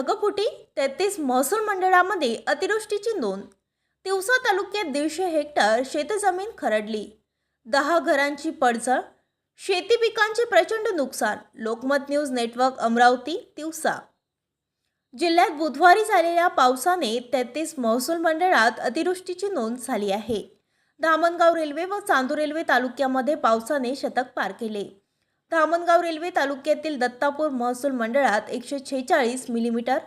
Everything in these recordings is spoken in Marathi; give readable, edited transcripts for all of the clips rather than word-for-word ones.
ढगफुटी 33 महसूल मंडळामध्ये अतिवृष्टीची नोंद। तिवसा तालुक्यात 150 हेक्टर शेतजमीन खरडली। 10 घरांची पडझड, शेती पिकांचे प्रचंड नुकसान। Lokmat news network Amravati Tiwasa. जिल्ह्यात बुधवारी झालेल्या पावसाने 33 महसूल मंडळात अतिवृष्टीची नोंद झाली आहे। धामणगाव रेल्वे व चांदूर रेल्वे तालुक्यामध्ये पावसाने शतक पार केले। धामणगाव रेल्वे तालुक्यातील दत्तापूर महसूल मंडळात 146 millimetre,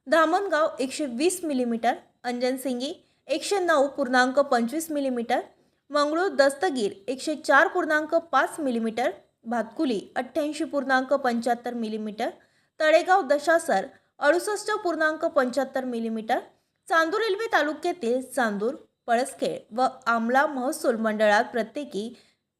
Dhamangaon 120 millimetre, Anjansingi 109.25 millimetre, Mangrul Dastagir 104.5 millimetre, Bhatkuli 88.75 millimetre, Talegaon Dashasar 68.75 millimetre, Chandur Railway तालुक्यातील चांदूर, पळसखेड व आमला महसूल मंडळात प्रत्येकी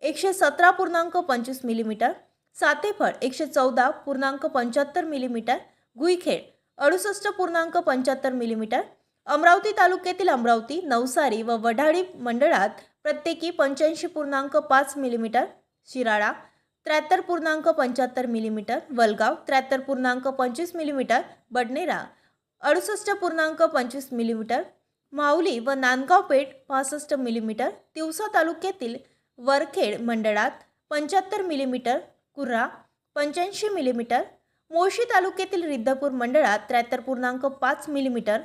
117.25 millimetre, Satephal 114.75 millimetre, Guikhed 68.75 millimetre, Amravati तालुक्यातील अमरावती, नवसारी व वढाडी मंडळात प्रत्येकी 85.5 millimetre, Shirala 73.75 millimetre, Walgaon 73.25 millimetre, Badnera 68.25 millimetre, Mauli व नांदगाव पेठ 65 मिलीमीटर, तिवसा तालुक्यातील वरखेड मंडळात 75 मिलीमीटर, कुर्रा 85 मिलीमीटर, मोशी तालुक्यातील रिद्धपूर मंडळात 73.5 मिलीमीटर,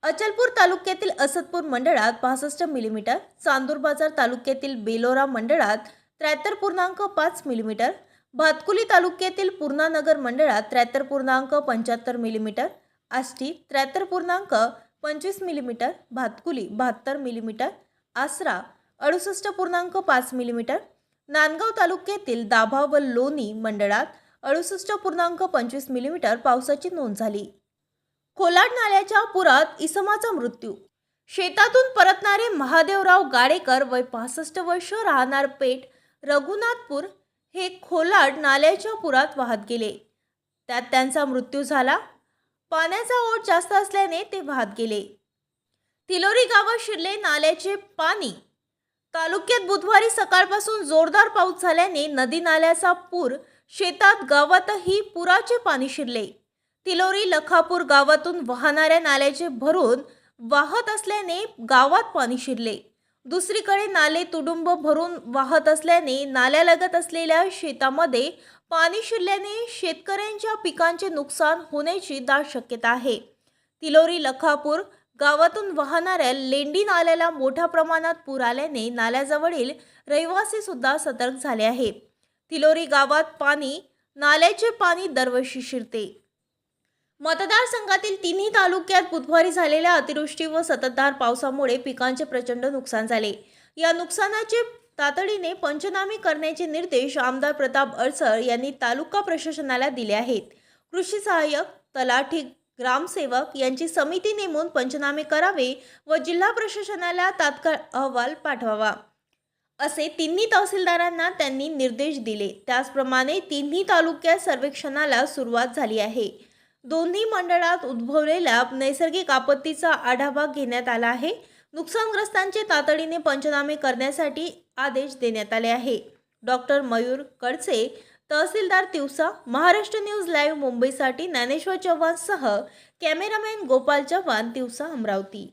अचलपूर तालुक्यातील असदपूर मंडळात 65 मिलीमीटर, चांदूर बाजार तालुक्यातील बेलोरा मंडळात 73.5 मिलीमीटर, भातकुली तालुक्यातील पूर्णानगर मंडळात 73.75 millimetre, Ashti 73.25 millimetre, Bhatkuli 72 millimetre, आसरा 68.5 मिलीमीटर, नांदगाव तालुक्यातील दाभा व लोणी मंडळात 68.25 मिलीमीटर पावसाची नोंद झाली। कोलाड नाल्याच्या पुरात इसमाचा मृत्यू। शेतातून परतणारे महादेवराव गाडेकर वय 65 वर्ष, राहणार पेठ रघुनाथपूर हे खोलाड नाल्याच्या पुरात वाहत गेले। त्यात त्यांचा मृत्यू झाला। पाण्याचा ओढ जास्त असल्याने ते वाहत गेले। तिलोरी गावात शिरले नाल्याचे पाणी। तालुक्यात बुधवारी सकाळपासून जोरदार पाऊस झाल्याने नदी नाल्याचा पूर शेतात गावातही पुराचे पाणी शिरले। तिलोरी लखापूर गावातून वाहणाऱ्या नाल्याचे भरून वाहत असल्याने गावात पाणी शिरले। दुसरीकडे नाले तुडुंब भरून वाहत असल्याने नाल्यालगत असलेल्या शेतामध्ये पाणी शिरल्याने शेतकऱ्यांच्या पिकांचे नुकसान होण्याची दाट शक्यता आहे। तिलोरी लखापूर गावातून वाहणाऱ्या लेंडी नाल्याला मोठ्या प्रमाणात पूर आल्याने नाल्याजवळील रहिवासी सुद्धा सतर्क झाले आहेत। तिलोरी गावात नाल्याचे पाणी दरवर्षी शिरते। मतदारसंघातील तिन्ही तालुक्यात बुधवारी झालेल्या अतिवृष्टी व संततधार पावसामुळे पिकांचे प्रचंड नुकसान झाले। या नुकसानाचे तातडीने पंचनामे करण्याचे निर्देश आमदार प्रताप अडसर यांनी तालुका प्रशासनाला दिले आहेत। कृषी सहाय्यक, तलाठी, ग्रामसेवक यांची समिती नेमून पंचनामे करावे व जिल्हा प्रशासनाला तात्काळ अहवाल पाठवावा असे तिन्ही तहसीलदारांना त्यांनी निर्देश दिले। त्याचप्रमाणे तिन्ही तालुक्यात सर्वेक्षणाला सुरुवात झाली आहे। दोन्ही मंडळात उद्भवलेल्या नैसर्गिक आपत्तीचा आढावा घेण्यात आला आहे। नुकसानग्रस्तांचे तातडीने पंचनामे करण्यासाठी आदेश देण्यात आले आहे। डॉक्टर मयूर कडसे, तहसीलदार तिवसा। महाराष्ट्र न्यूज लाईव्ह मुंबईसाठी ज्ञानेश्वर चव्हाणसह कॅमेरामॅन गोपाल चव्हाण, तिवसा, अमरावती।